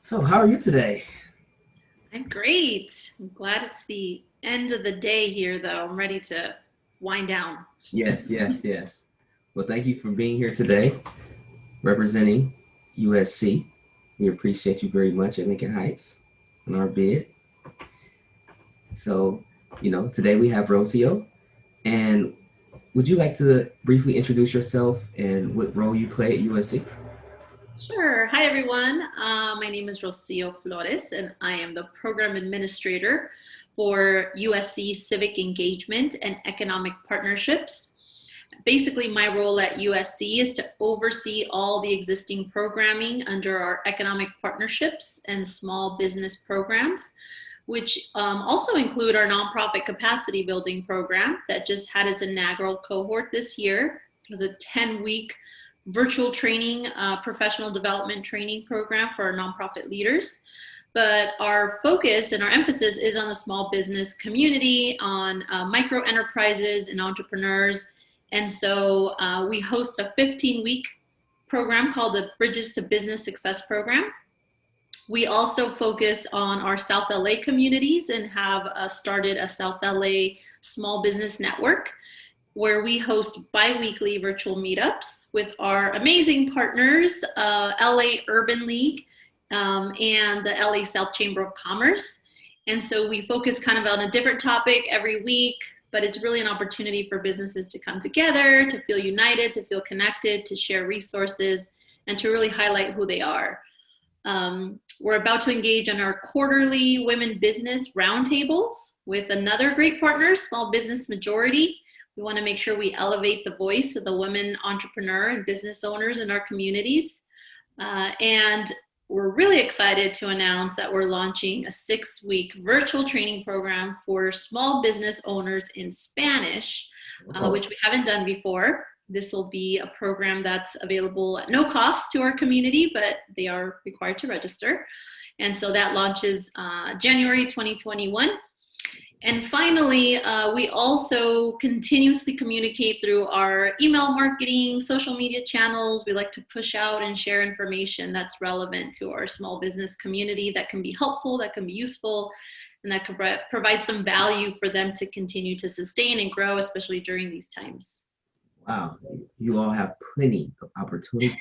So, how are you today? I'm great. I'm glad it's the end of the day here, though. I'm ready to wind down. Yes, yes, yes. Well, thank you for being here today, representing USC. We appreciate you very much at Lincoln Heights on our bid. So, today we have Rocio. And would you like to briefly introduce yourself and what role you play at USC? Sure. Hi, everyone. My name is Rocio Flores, and I am the program administrator for USC Civic Engagement and Economic Partnerships. Basically, my role at USC is to oversee all the existing programming under our economic partnerships and small business programs, which also include our nonprofit capacity building program that just had its inaugural cohort this year. It was a 10-week virtual training, professional development training program for our nonprofit leaders. But our focus and our emphasis is on the small business community, on micro enterprises and entrepreneurs. And so we host a 15-week program called the Bridges to Business Success Program. We also focus on our South LA communities and have started a South LA small business network where we host bi-weekly virtual meetups with our amazing partners, LA Urban League and the LA South Chamber of Commerce. And so we focus kind of on a different topic every week, but it's really an opportunity for businesses to come together, to feel united, to feel connected, to share resources, and to really highlight who they are. We're about to engage in our quarterly women business roundtables with another great partner, Small Business Majority. We want to make sure we elevate the voice of the women entrepreneur and business owners in our communities. And we're really excited to announce that we're launching a 6-week virtual training program for small business owners in Spanish, Oh, which we haven't done before. This will be a program that's available at no cost to our community, but they are required to register. And so that launches January 2021. And finally, we also continuously communicate through our email marketing, social media channels. We like to push out and share information that's relevant to our small business community that can be helpful, that can be useful, and that can provide some value for them to continue to sustain and grow, especially during these times. wow. You all have plenty of opportunities,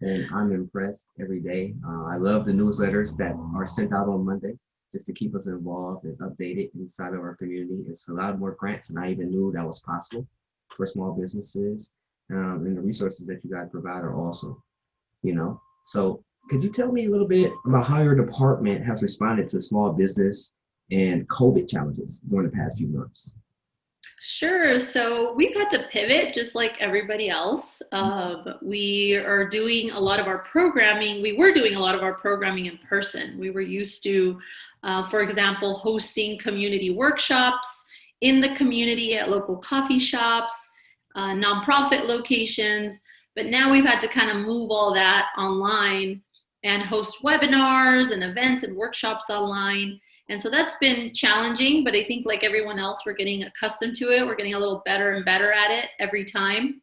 and I'm impressed every day. I love the newsletters that are sent out on Monday just to keep us involved and updated inside of our community. It's a lot more grants than I even knew that was possible for small businesses. And the resources that you guys provide are awesome. So could you tell me a little bit about how your department has responded to small business and COVID challenges during the past few months? Sure. So we've had to pivot just like everybody else. We are doing a lot of our programming. We were doing a lot of our programming in person. We were used to, for example, hosting community workshops in the community at local coffee shops, nonprofit locations. But now we've had to kind of move all that online and host webinars and events and workshops online. And so that's been challenging, but I think like everyone else, we're getting accustomed to it. We're getting a little better and better at it every time.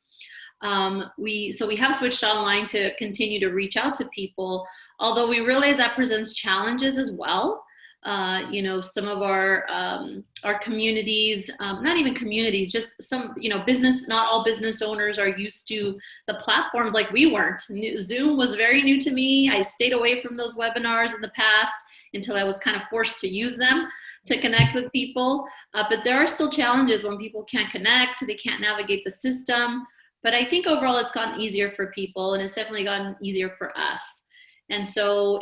We have switched online to continue to reach out to people, although we realize that presents challenges as well. Some of our communities, not even communities, just some, business, not all business owners are used to the platforms like we weren't. Zoom was very new to me. I stayed away from those webinars in the past until I was kind of forced to use them to connect with people. But there are still challenges when people can't connect, they can't navigate the system. But I think overall it's gotten easier for people, and it's definitely gotten easier for us. And so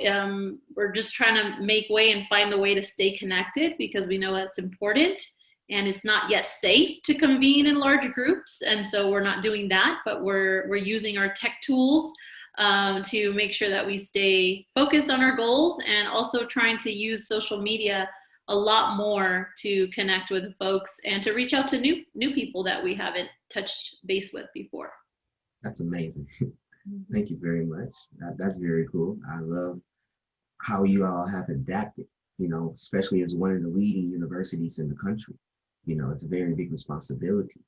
we're just trying to make way and find the way to stay connected because we know that's important. And it's not yet safe to convene in large groups. And so we're not doing that, but we're using our tech tools to make sure that we stay focused on our goals and also trying to use social media a lot more to connect with folks and to reach out to new people that we haven't touched base with before. That's amazing. Thank you very much. That's very cool. I love how you all have adapted, especially as one of the leading universities in the country. It's a very big responsibility.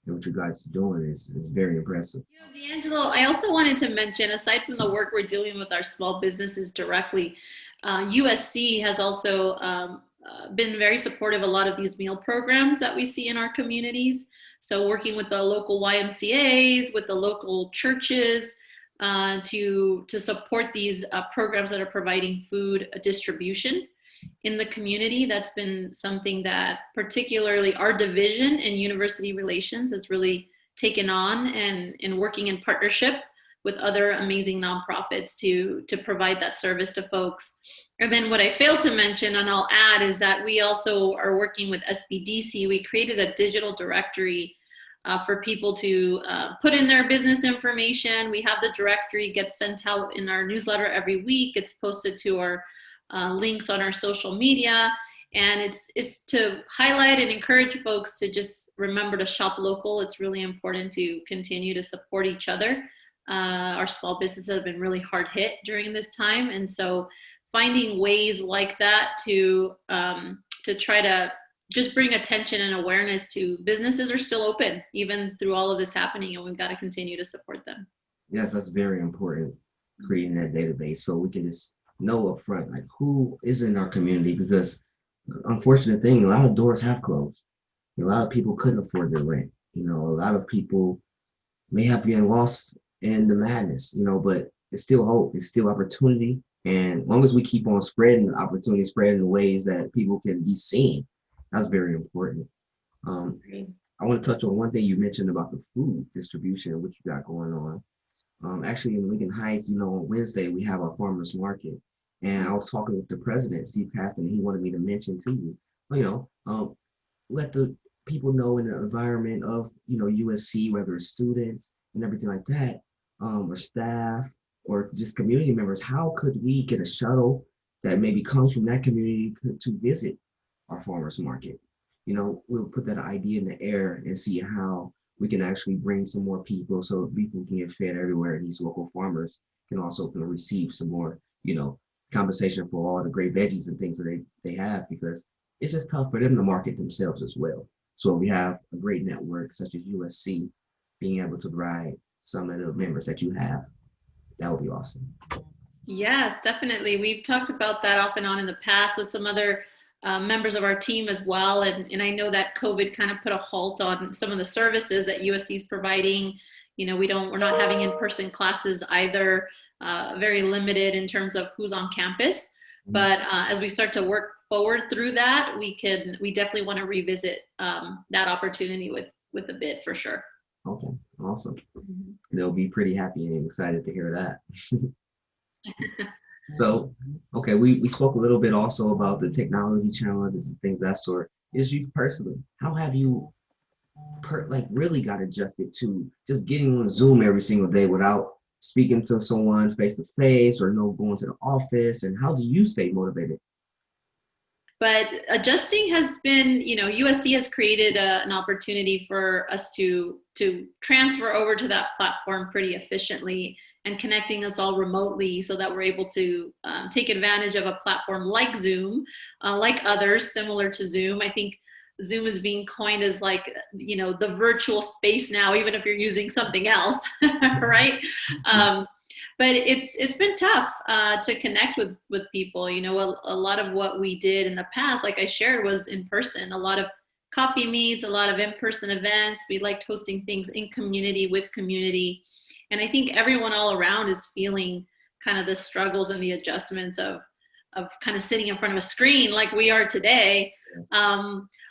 and what you guys are doing is very impressive. D'Angelo, I also wanted to mention, aside from the work we're doing with our small businesses directly, USC has also been very supportive of a lot of these meal programs that we see in our communities. So working with the local YMCAs, with the local churches, to support these programs that are providing food distribution in the community. That's been something that particularly our division in university relations has really taken on, and working in partnership with other amazing nonprofits to provide that service to folks. And then what I failed to mention, and I'll add, is that we also are working with SBDC. We created a digital directory for people to put in their business information. We have the directory, gets sent out in our newsletter every week. It's posted to our links on our social media. And it's to highlight and encourage folks to just remember to shop local. It's really important to continue to support each other. Our small businesses have been really hard hit during this time. And so finding ways like that to try to just bring attention and awareness to businesses are still open, even through all of this happening, and we've got to continue to support them. Yes, that's very important, creating that database so we can just know upfront like who is in our community, because unfortunate thing, a lot of doors have closed. A lot of people couldn't afford their rent. A lot of people may have been lost in the madness, but it's still hope, it's still opportunity. And as long as we keep on spreading the opportunity, spreading the ways that people can be seen, that's very important. I want to touch on one thing you mentioned about the food distribution, which you got going on. Actually, in Lincoln Heights, on Wednesday, we have our farmers market. And I was talking with the president, Steve Caston, and he wanted me to mention to you, let the people know in the environment of, USC, whether it's students and everything like that, or staff, or just community members, how could we get a shuttle that maybe comes from that community to visit our farmers market? We'll put that idea in the air and see how we can actually bring some more people so people can get fed everywhere. And these local farmers can also receive some more, compensation for all the great veggies and things that they have, because it's just tough for them to market themselves as well. So we have a great network such as USC being able to provide some of the members that you have. That would be awesome. Yes, definitely. We've talked about that off and on in the past with some other members of our team as well. And I know that COVID kind of put a halt on some of the services that USC is providing. We're not having in-person classes either. Very limited in terms of who's on campus. But as we start to work forward through that, we definitely want to revisit that opportunity with a bid for sure. Okay, awesome. They'll be pretty happy and excited to hear that. So, okay, we spoke a little bit also about the technology challenges and things of that sort. Is you personally, how have you really got adjusted to just getting on Zoom every single day without speaking to someone face to face, or going to the office? And how do you stay motivated? But adjusting has been, USC has created an opportunity for us to transfer over to that platform pretty efficiently, and connecting us all remotely so that we're able to take advantage of a platform like Zoom, like others similar to Zoom. I think Zoom is being coined as the virtual space now, even if you're using something else, right? But it's been tough to connect with people. A lot of what we did in the past, like I shared, was in person. A lot of coffee meets, a lot of in-person events. We liked hosting things in community with community. And I think everyone all around is feeling kind of the struggles and the adjustments of kind of sitting in front of a screen like we are today.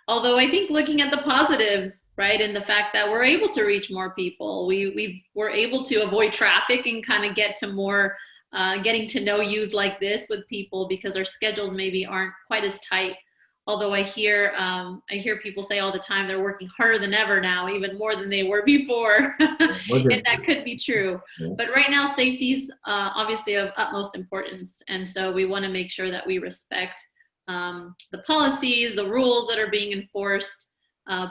Although I think looking at the positives, right, and the fact that we're able to reach more people, we're able to avoid traffic and kind of get to more getting to know yous like this with people, because our schedules maybe aren't quite as tight. Although I hear people say all the time they're working harder than ever now, even more than they were before. And that could be true. But right now, safety is obviously of utmost importance. And so we want to make sure that we respect the policies, the rules that are being enforced,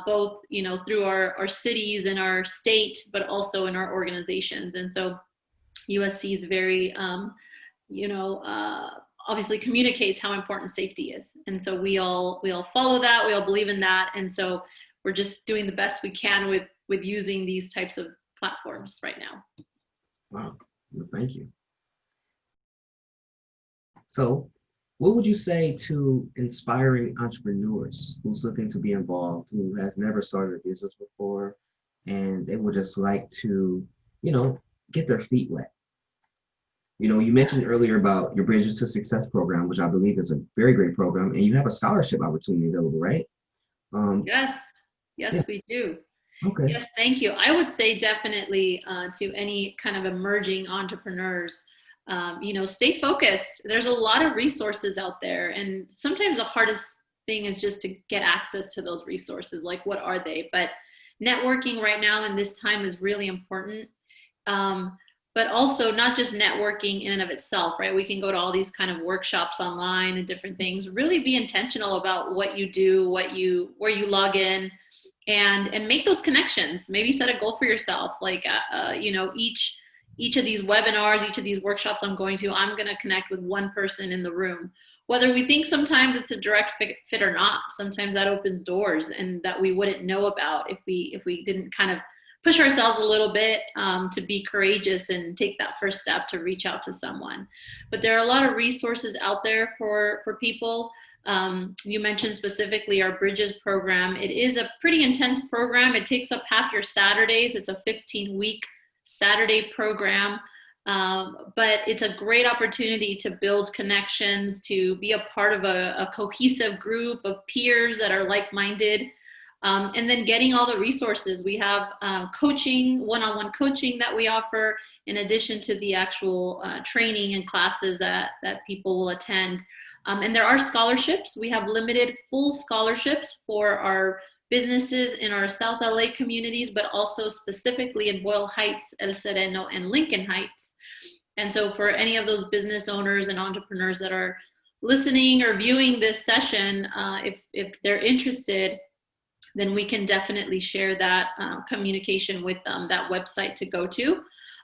both through our cities and our state, but also in our organizations. And so USC is very obviously communicates how important safety is. And so we all follow that, we all believe in that. And so we're just doing the best we can with using these types of platforms right now. Wow, well, thank you. So what would you say to inspiring entrepreneurs who's looking to be involved, who has never started a business before, and they would just like to, get their feet wet? You mentioned earlier about your Bridges to Success program, which I believe is a very great program, and you have a scholarship opportunity available, right? Yes, Yeah. we do. Okay. Yes, thank you. I would say definitely to any kind of emerging entrepreneurs, stay focused. There's a lot of resources out there, and sometimes the hardest thing is just to get access to those resources. Like, what are they? But networking right now in this time is really important. But also not just networking in and of itself, right? We can go to all these kind of workshops online and different things. Really be intentional about what you do, where you log in, and make those connections. Maybe set a goal for yourself, like each of these webinars, each of these workshops I'm going to connect with one person in the room. Whether we think sometimes it's a direct fit or not, sometimes that opens doors and that we wouldn't know about if we didn't kind of push ourselves a little bit to be courageous and take that first step to reach out to someone. But there are a lot of resources out there for people. You mentioned specifically our Bridges program. It is a pretty intense program. It takes up half your Saturdays. It's a 15-week Saturday program. But it's a great opportunity to build connections, to be a part of a cohesive group of peers that are like-minded. And then getting all the resources. We have coaching, one-on-one coaching that we offer, in addition to the actual training and classes that people will attend. And there are scholarships. We have limited full scholarships for our businesses in our South LA communities, but also specifically in Boyle Heights, El Sereno, and Lincoln Heights. And so for any of those business owners and entrepreneurs that are listening or viewing this session, if they're interested, then we can definitely share that communication with them, that website to go to.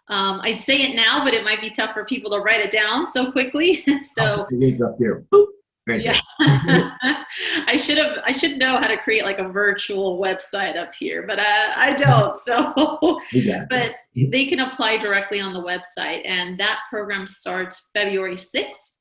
I'd say it now, but it might be tough for people to write it down so quickly. So It's up there. Boop, right yeah, I should know how to create like a virtual website up here, but I don't. So, but they can apply directly on the website, and that program starts February 6th.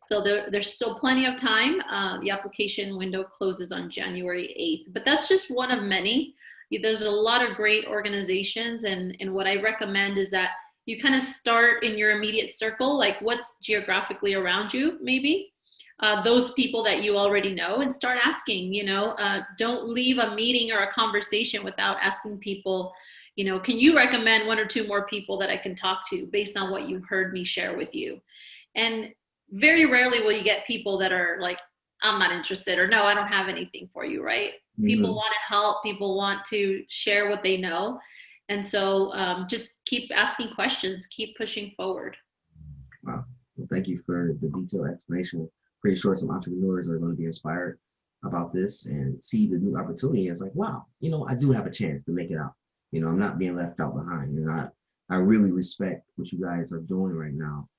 So there's still plenty of time. The application window closes on January 8th, but that's just one of many. There's a lot of great organizations, and what I recommend is that you kind of start in your immediate circle, like what's geographically around you, maybe. Those people that you already know, and start asking, don't leave a meeting or a conversation without asking people, can you recommend one or two more people that I can talk to based on what you've heard me share with you? And very rarely will you get people that are like, I'm not interested, or no, I don't have anything for you, right? Mm-hmm. People want to help, people want to share what they know. And so just keep asking questions, keep pushing forward. Wow, well, thank you for the detailed explanation. Pretty sure some entrepreneurs are going to be inspired about this and see the new opportunity as like, wow, I do have a chance to make it out. I'm not being left out behind. And I really respect what you guys are doing right now.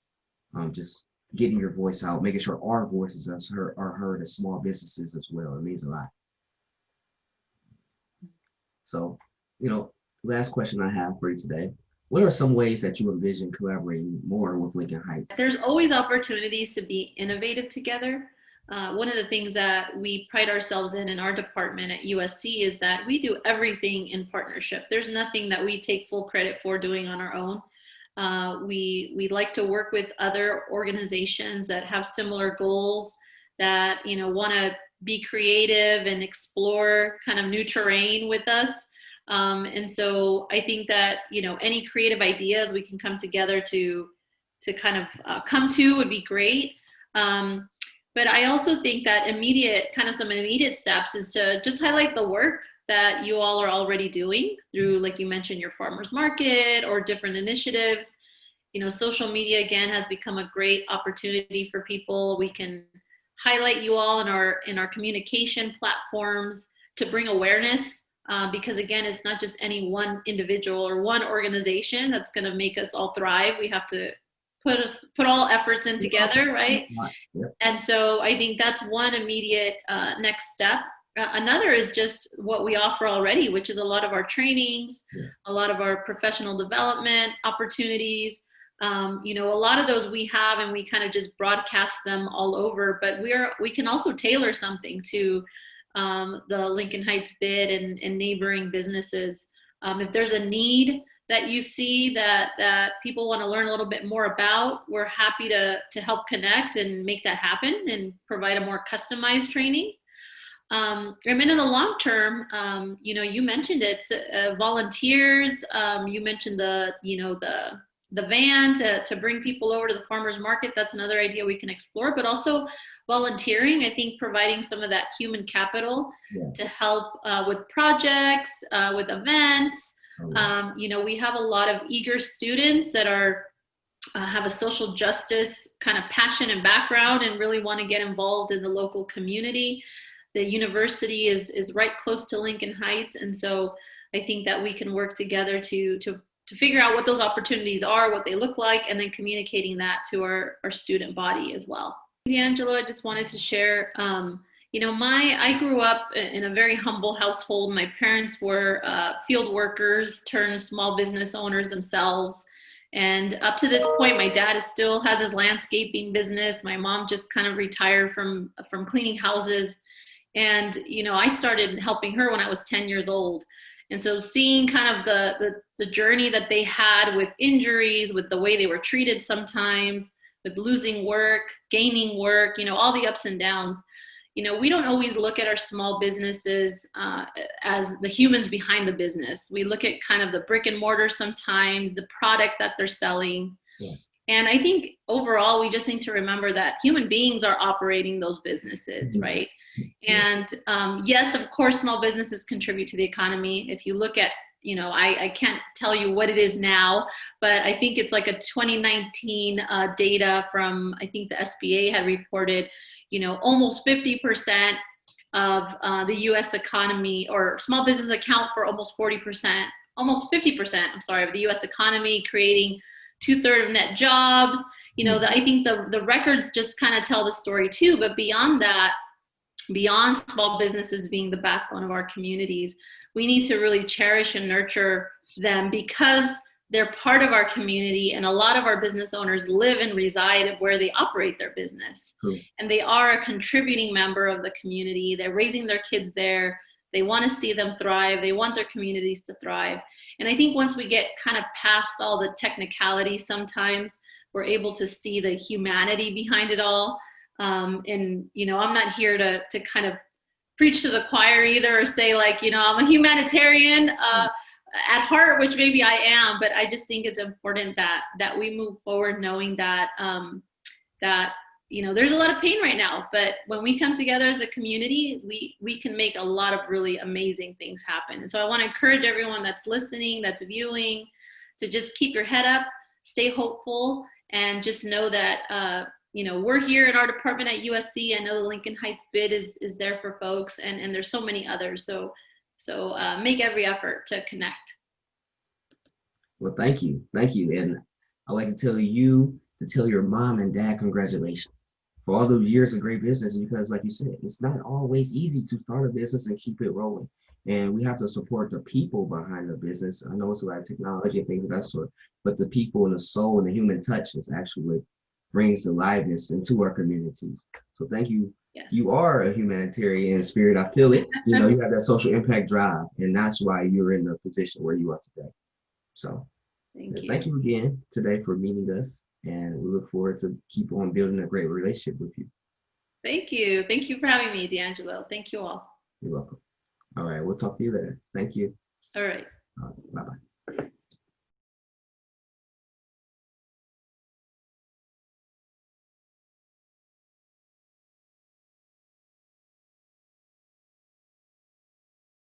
Just getting your voice out, making sure our voices are heard as small businesses as well. It means a lot. So, last question I have for you today. What are some ways that you envision collaborating more with Lincoln Heights? There's always opportunities to be innovative together. One of the things that we pride ourselves in our department at USC is that we do everything in partnership. There's nothing that we take full credit for doing on our own. We like to work with other organizations that have similar goals, that want to be creative and explore kind of new terrain with us. And so I think that any creative ideas we can come together to kind of come to would be great. But I also think that some immediate steps is to just highlight the work that you all are already doing through, like you mentioned, your farmers market or different initiatives. Social media, again, has become a great opportunity for people. We can highlight you all in our communication platforms to bring awareness, because again, it's not just any one individual or one organization that's going to make us all thrive. We have to put all efforts in together, right? Yep. And so I think that's one immediate next step. Another is just what we offer already, which is a lot of our trainings, Yes. a lot of our professional development opportunities. You know, a lot of those we have, and we kind of just broadcast them all over, but we can also tailor something to the Lincoln Heights bid and neighboring businesses. If there's a need that you see that people want to learn a little bit more about, we're happy to help connect and make that happen and provide a more customized training. And then in the long term, you know, you mentioned it, volunteers. You mentioned the van to bring people over to the farmers market. That's another idea we can explore, but also volunteering. I think providing some of that human capital to help with projects, with events. You know, we have a lot of eager students that are have a social justice kind of passion and background and really want to get involved in the local community. The university is right close to Lincoln Heights, and so I think that we can work together to figure out what those opportunities are, what they look like, and then communicating that to our student body as well. D'Angelo, I just wanted to share, you know, I grew up in a very humble household. My parents were field workers turned small business owners themselves. And up to this point, my dad still has his landscaping business. My mom just kind of retired from cleaning houses. And, you know, I started helping her when I was 10 years old. And so seeing kind of the journey that they had with injuries, with the way they were treated sometimes, with losing work, gaining work, you know, all the ups and downs. You know, we don't always look at our small businesses as the humans behind the business. We look at kind of the brick and mortar sometimes, the product that they're selling. Yeah. And I think overall, we just need to remember that human beings are operating those businesses, mm-hmm. right? And yes, of course, small businesses contribute to the economy. If you look at, you know, I can't tell you what it is now, but I think it's like a 2019 data from, I think the SBA had reported, you know, almost 50% of the US economy, or small business account for almost 40%, almost 50%, I'm sorry, of the US economy, creating 2/3 of net jobs. You know, I think the records just kind of tell the story too, but beyond that, beyond small businesses being the backbone of our communities, we need to really cherish and nurture them because they're part of our community, and a lot of our business owners live and reside where they operate their business. And they are a contributing member of the community. They're raising their kids there. They want to see them thrive. They want their communities to thrive. And I think once we get kind of past all the technicality, sometimes we're able to see the humanity behind it all. And, you know, I'm not here to kind of preach to the choir either, or say like, you know, I'm a humanitarian at heart, which maybe I am, but I just think it's important that we move forward knowing that, that, you know, there's a lot of pain right now, but when we come together as a community, we can make a lot of really amazing things happen. And so I want to encourage everyone that's listening, that's viewing, to just keep your head up, stay hopeful, and just know that, you know, we're here in our department at USC. I know the Lincoln Heights bid is there for folks, and there's so many others. So make every effort to connect. Well, thank you. And I'd like to tell you to tell your mom and dad congratulations for all those years of great business, because like you said, it's not always easy to start a business and keep it rolling. And we have to support the people behind the business. I know it's a lot of technology and things of that sort, but the people and the soul and the human touch is actually what brings the liveness into our communities. So thank you. Yes. You are a humanitarian spirit. I feel it. You know, you have that social impact drive, and that's why you're in the position where you are today. So thank you again today for meeting us, and we look forward to keep on building a great relationship with you. Thank you. Thank you for having me, D'Angelo. Thank you all. You're welcome. All right, we'll talk to you later. Thank you. All right. Bye-bye.